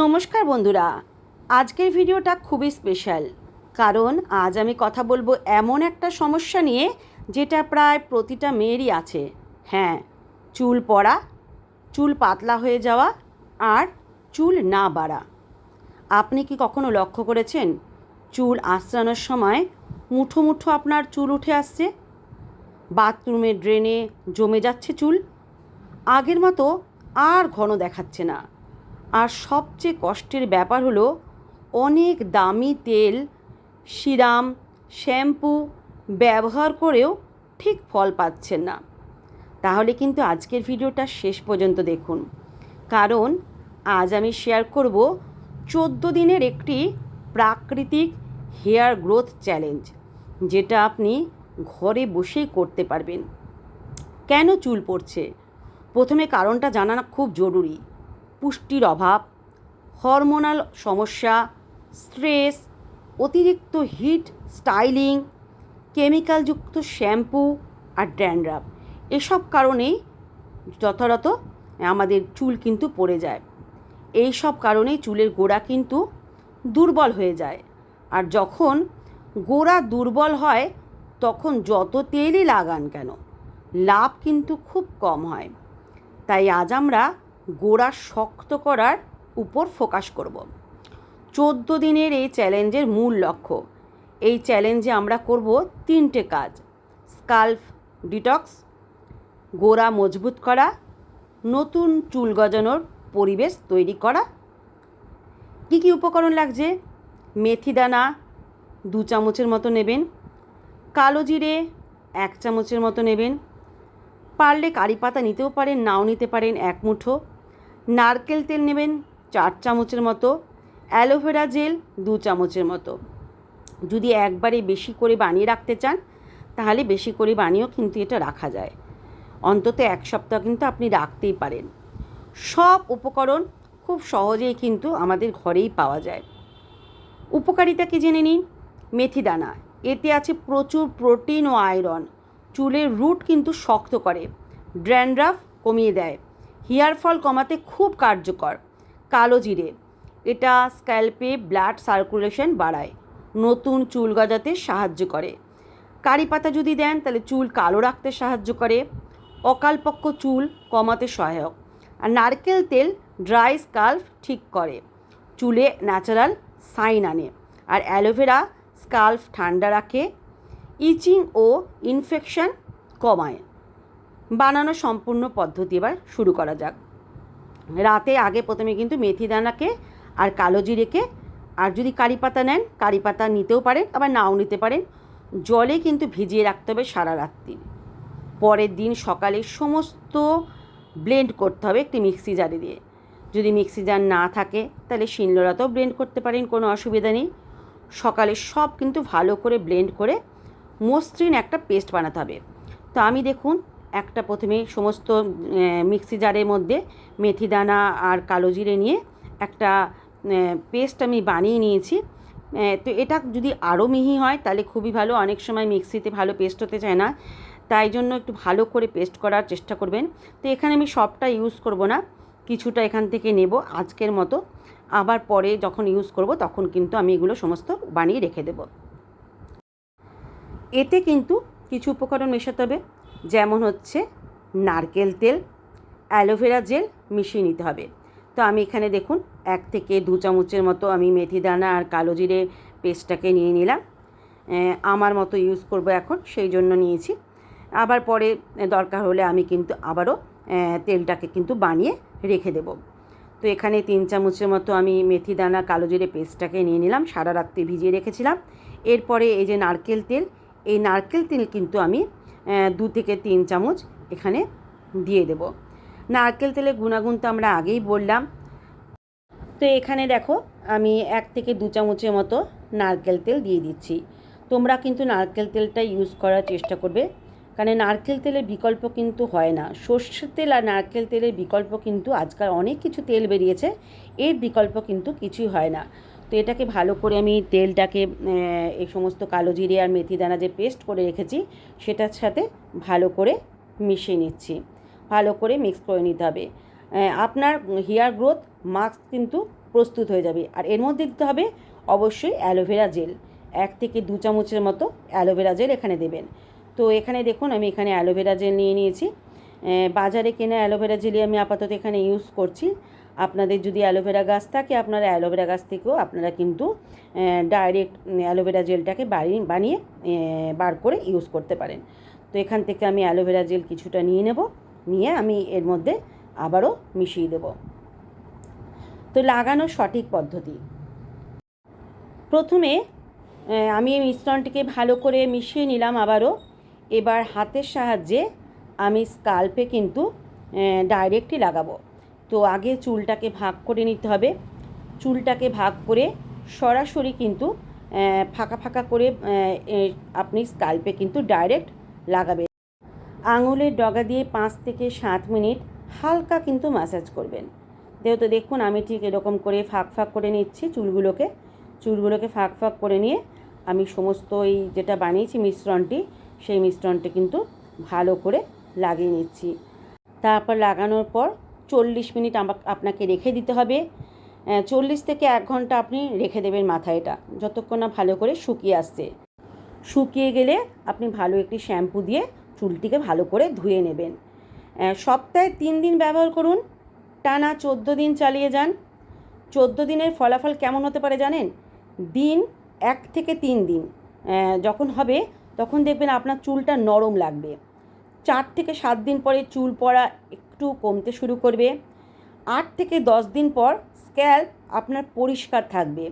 নমস্কার বন্ধুরা, আজকের ভিডিওটা খুবই স্পেশাল। কারণ আজ আমি কথা বলবো এমন একটা সমস্যা নিয়ে যেটা প্রায় প্রতিটা মেয়েরই আছে। হ্যাঁ, চুল পড়া, চুল পাতলা হয়ে যাওয়া আর চুল না বাড়া। আপনি কি কখনো লক্ষ্য করেছেন চুল আঁচড়ানোর সময় মুঠো মুঠো আপনার চুল উঠে আসছে, বাথরুমের ড্রেনে জমে যাচ্ছে চুল, আগের মতো আর ঘন দেখাচ্ছে না। আর সবচেয়ে কষ্টের ব্যাপার হলো অনেক দামি তেল, সিরাম, শ্যাম্পু ব্যবহার করেও ঠিক ফল পাচ্ছেন না। তাহলে কিন্তু আজকের ভিডিওটা শেষ পর্যন্ত দেখুন, কারণ আজ আমি শেয়ার করব 14 দিনের একটি প্রাকৃতিক হেয়ার গ্রোথ চ্যালেঞ্জ, যেটা আপনি ঘরে বসেই করতে পারবেন। কেন চুল পড়ছে? প্রথমে কারণটা জানা খুব জরুরি। পুষ্টির অভাব, হরমোনাল সমস্যা, স্ট্রেস, অতিরিক্ত হিট স্টাইলিং, কেমিক্যালযুক্ত শ্যাম্পু আর ড্যান্ড্রাফ, এসব কারণেই যথাযথ আমাদের চুল কিন্তু পড়ে যায়। এই সব কারণেই চুলের গোড়া কিন্তু দুর্বল হয়ে যায়। আর যখন গোড়া দুর্বল হয় তখন যত তেলই লাগান কেন, লাভ কিন্তু খুব কম হয়। তাই আজ আমরা গোড়া শক্ত করার উপর ফোকাস করব। 14 দিনের এই চ্যালেঞ্জের মূল লক্ষ্য, এই চ্যালেঞ্জে আমরা করব 3টে কাজ: স্কাল্প ডিটক্স, গোড়া মজবুত করা, নতুন চুল গজানোর পরিবেশ তৈরি করা। কী কী উপকরণ লাগছে? মেথি দানা 2 চামচের মতো নেবেন, কালো জিরে 1 চামচের মতো নেবেন, পারলে কারি পাতা নিতেও পারেন, নাও নিতে পারেন 1 মুঠো, নারকেল তেল নেবেন 4 চামচের মতো, অ্যালোভেরা জেল 2 চামচের মতো। যদি একবারে বেশি করে বানিয়ে রাখতে চান তাহলে বেশি করে বানিয়েও কিন্তু এটা রাখা যায়, অন্তত 1 সপ্তাহ কিন্তু আপনি রাখতেই পারেন। সব উপকরণ খুব সহজেই কিন্তু আমাদের ঘরেই পাওয়া যায়। উপকারিতা কি জেনে নিন। মেথি দানা, এতে আছে প্রচুর প্রোটিন ও আয়রন, চুলের রুট কিন্তু শক্ত করে, ড্যান্ড্রাফ কমিয়ে দেয়, হেয়ার ফল কমাতে খুব কার্যকর। কালো জিরে, এটা স্ক্যাল্পে ব্লাড সার্কুলেশন বাড়ায়, নতুন চুল গজাতে সাহায্য করে। কারি পাতা যদি দেন তাহলে চুল কালো রাখতে সাহায্য করে, অকালপক্ষ চুল কমাতে সহায়ক। আর নারকেল তেল ড্রাই স্কাল্প ঠিক করে, চুলে ন্যাচারাল সাইন আনে। আর অ্যালোভেরা স্কাল্প ঠান্ডা রাখে, ইচিং ও ইনফেকশন কমায়। বানানো সম্পূর্ণ পদ্ধতি এবার শুরু করা যাক। রাতে আগে প্রথমে কিন্তু মেথি দানাকে আর কালো জিরেকে, আর যদি কারি পাতা নেন কারি পাতা নিতেও পারেন, আবার নাও নিতে পারেন, জলে কিন্তু ভিজিয়ে রাখতে হবে সারা রাত্রি। পরের দিন সকালে সমস্ত ব্লেন্ড করতে হবে একটি মিক্সি জারে দিয়ে। যদি মিক্সি জার না থাকে তাহলে শিলনোড়াতেও ব্লেন্ড করতে পারেন, কোনো অসুবিধা নেই। সকালে সব কিন্তু ভালো করে ব্লেন্ড করে মসৃণ একটা পেস্ট বানাতে হবে। তো আমি দেখুন একটা প্রথমে সমস্ত মিক্সি জারের মধ্যে মেথি দানা আর কালো জিরে নিয়ে একটা পেস্ট আমি বানিয়ে নিয়েছি। তো এটা যদি আরও মিহি হয় তাহলে খুবই ভালো। অনেক সময় মিক্সিতে ভালো পেস্ট হতে চায় না, তাই জন্য একটু ভালো করে পেস্ট করার চেষ্টা করবেন। তো এখানে আমি সবটা ইউজ করব না, কিছুটা এখান থেকে নেব আজকের মতো, আবার পরে যখন ইউজ করব তখন কিন্তু আমি এগুলো সমস্ত বানিয়ে রেখে দেব। এতে কিন্তু কিছু উপকরণ মেশাতে হবে, যেমন হচ্ছে নারকেল তেল, অ্যালোভেরা জেল মিশিয়ে নিতে হবে। তো আমি এখানে দেখুন 1 থেকে 2 চামচের মতো আমি মেথি দানা আর কালো জিরে পেস্টটাকে নিয়ে নিলাম। আমার মতো ইউজ করব এখন, সেই জন্য নিয়েছি। আবার পরে দরকার হলে আমি কিন্তু আবারও তেলটাকে কিন্তু বানিয়ে রেখে দেব। তো এখানে 3 চামচের মতো আমি মেথি দানা কালো জিরে পেস্টটাকে নিয়ে নিলাম, সারা রাত্রি ভিজিয়ে রেখেছিলাম। এরপরে এই যে নারকেল তেল, এই নারকেল তেল কিন্তু আমি 2 থেকে 3 চামচ এখানে দিয়ে দেব। নারকেল তেলের গুণাগুণ তো আমরা আগেই বললাম। তো এখানে দেখো আমি 1 থেকে 2 চামচের মতো নারকেল তেল দিয়ে দিচ্ছি। তোমরা কিন্তু নারকেল তেলটা ইউজ করার চেষ্টা করবে, কারণ নারকেল তেলের বিকল্প কিন্তু হয় না। সর্ষের তেল আর নারকেল তেলের বিকল্প কিন্তু আজকাল অনেক কিছু তেল বেরিয়েছে, এর বিকল্প কিন্তু কিছুই হয় না। তো এটাকে ভালো করে আমি তেলটাকে এই সমস্ত কালো জিরে আর মেথি দানা যে পেস্ট করে রেখেছি সেটার সাথে ভালো করে মিশিয়ে নিচ্ছি। ভালো করে মিক্স করে নিতে হবে। আপনার হেয়ার গ্রোথ মাস্ক কিন্তু প্রস্তুত হয়ে যাবে। আর এর মধ্যে দিতে হবে অবশ্যই অ্যালোভেরা জেল, 1 থেকে 2 চামচের মতো অ্যালোভেরা জেল এখানে দেবেন। তো এখানে দেখুন আমি এখানে অ্যালোভেরা জেল নিয়ে নিয়েছি। বাজারে কেনা অ্যালোভেরা জেলই আমি আপাতত এখানে ইউজ করছি। আপনাদের যদি অ্যালোভেরা গাছ থাকে আপনারা অ্যালোভেরা গাছ থেকেও আপনারা কিন্তু ডাইরেক্ট অ্যালোভেরা জেলটাকে বানিয়ে বার করে ইউজ করতে পারেন। তো এখান থেকে আমি অ্যালোভেরা জেল কিছুটা নিয়ে নেব, নিয়ে আমি এর মধ্যে আবারও মিশিয়ে দেব। তো লাগানোর সঠিক পদ্ধতি, প্রথমে আমি এই মিশ্রণটিকে ভালো করে মিশিয়ে নিলাম আবারও। এবার হাতের সাহায্যে আমি স্কাল্পে কিন্তু ডাইরেক্টলি লাগাবো। তো আগে চুলটাকে ভাগ করে নিতে হবে। চুলটাকে ভাগ করে সরাসরি কিন্তু ফাঁকা ফাঁকা করে আপনি স্কাল্পে কিন্তু ডাইরেক্ট লাগাবেন। আঙুলের ডগা দিয়ে 5 থেকে 7 মিনিট হালকা কিন্তু ম্যাসাজ করবেন। যেহেতু দেখুন আমি ঠিক এরকম করে ফাঁক ফাঁক করে নিচ্ছি চুলগুলোকে ফাঁক ফাঁক করে নিয়ে আমি সমস্ত এই যেটা বানিয়েছি মিশ্রণটি, সেই মিশ্রণটি কিন্তু ভালো করে লাগিয়ে নিচ্ছি। তারপর লাগানোর পর 40 মিনিট আপনাকে রেখে দিতে হবে। 40 থেকে 1 ঘন্টা আপনি রেখে দেবেন মাথায়, এটা যতক্ষণ না ভালো করে শুকিয়ে আসছে। শুকিয়ে গেলে আপনি ভালো একটি শ্যাম্পু দিয়ে চুলটিকে ভালো করে ধুয়ে নেবেন। সপ্তাহে 3 দিন ব্যবহার করুন, টানা 14 দিন চালিয়ে যান। 14 দিনের ফলাফল কেমন হতে পারে জানেন? দিন 1 থেকে 3 দিন যখন হবে তখন দেখবেন আপনার চুলটা নরম লাগবে। 4 থেকে 7 দিন পরে চুল পড়া একটু কমতে শুরু করবে। 8 থেকে 10 দিন পর স্ক্যাল্প আপনার পরিষ্কার থাকবে।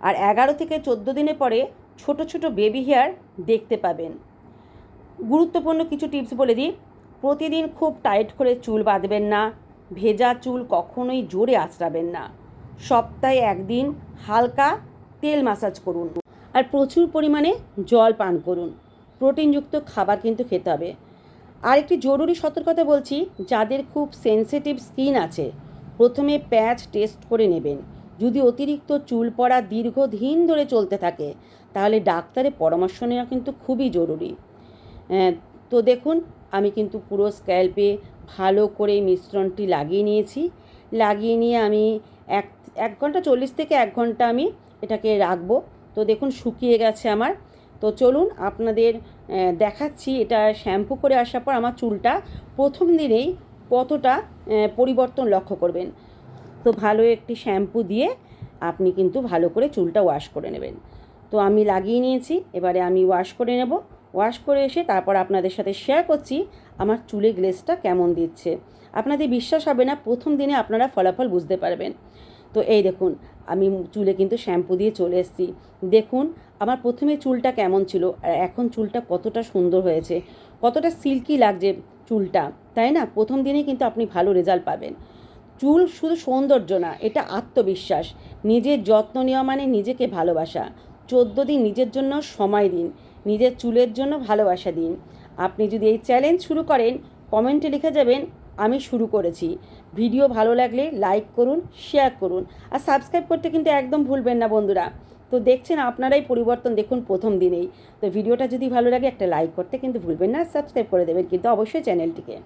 আর 11 থেকে 14 দিনের পরে ছোট ছোট বেবি হেয়ার দেখতে পাবেন। গুরুত্বপূর্ণ কিছু টিপস বলে দিই। প্রতিদিন খুব টাইট করে চুল বাঁধবেন না, ভেজা চুল কখনোই জোরে আঁচড়াবেন না। সপ্তাহে 1 দিন হালকা তেল ম্যাসাজ করুন, আর প্রচুর পরিমাণে জল পান করুন। প্রোটিনযুক্ত খাবার কিন্তু খেতে হবে। আর একটি জরুরি সতর্কতা বলছি, যাদের খুব সেনসিটিভ স্কিন আছে প্রথমে প্যাচ টেস্ট করে নেবেন। যদি অতিরিক্ত চুল পড়া দীর্ঘদিন ধরে চলতে থাকে তাহলে ডাক্তারের পরামর্শ নেওয়া কিন্তু খুবই জরুরি। তো দেখুন আমি কিন্তু পুরো স্ক্যাল্পে ভালো করে মিশ্রণটি লাগিয়ে নিয়েছি। লাগিয়ে নিয়ে আমি 1 ঘন্টা 40 থেকে 1 ঘন্টা আমি এটাকে রাখবো। তো দেখুন শুকিয়ে গেছে আমার। তো চলুন আপনাদের দেখাচ্ছি এটা শ্যাম্পু করে আসার পর আমার চুলটা প্রথম দিনেই কতটা পরিবর্তন লক্ষ্য করবেন। তো ভালো একটি শ্যাম্পু দিয়ে আপনি কিন্তু ভালো করে চুলটা ওয়াশ করে নেবেন। তো আমি লাগিয়ে নিয়েছি, এবারে আমি ওয়াশ করে নেব। ওয়াশ করে এসে তারপর আপনাদের সাথে শেয়ার করছি আমার চুলে গ্লেজটা কেমন দিচ্ছে। আপনাদের বিশ্বাস হবে না, প্রথম দিনে আপনারা ফলাফল বুঝতে পারবেন। তো এই দেখুন আমি চুলে কিন্তু শ্যাম্পু দিয়ে চলে এসেছি। দেখুন আমার প্রথমে চুলটা কেমন ছিল আর এখন চুলটা কতটা সুন্দর হয়েছে, কতটা সিল্কি লাগছে চুলটা, তাই না? প্রথম দিনে কিন্তু আপনি ভালো রেজাল্ট পাবেন। চুল শুধু সৌন্দর্য না, এটা আত্মবিশ্বাস। নিজের যত্ন নেওয়া মানে নিজেকে ভালোবাসা। 14 দিন নিজের জন্য সময় দিন, নিজের চুলের জন্য ভালোবাসা দিন। আপনি যদি এই চ্যালেঞ্জ শুরু করেন কমেন্টে লিখে যাবেন আমি শুরু করেছি। ভিডিও ভালো লাগলে লাইক করুন, শেয়ার করুন, আর সাবস্ক্রাইব করতে কিন্তু একদম ভুলবেন না বন্ধুরা। তো দেখছেন আপনারাই পরিবর্তন দেখুন প্রথম দিনেই। তো ভিডিওটা যদি ভালো লাগে একটা লাইক করতে কিন্তু ভুলবেন না, সাবস্ক্রাইব করে দেবেন কিন্তু অবশ্যই চ্যানেলটিকে।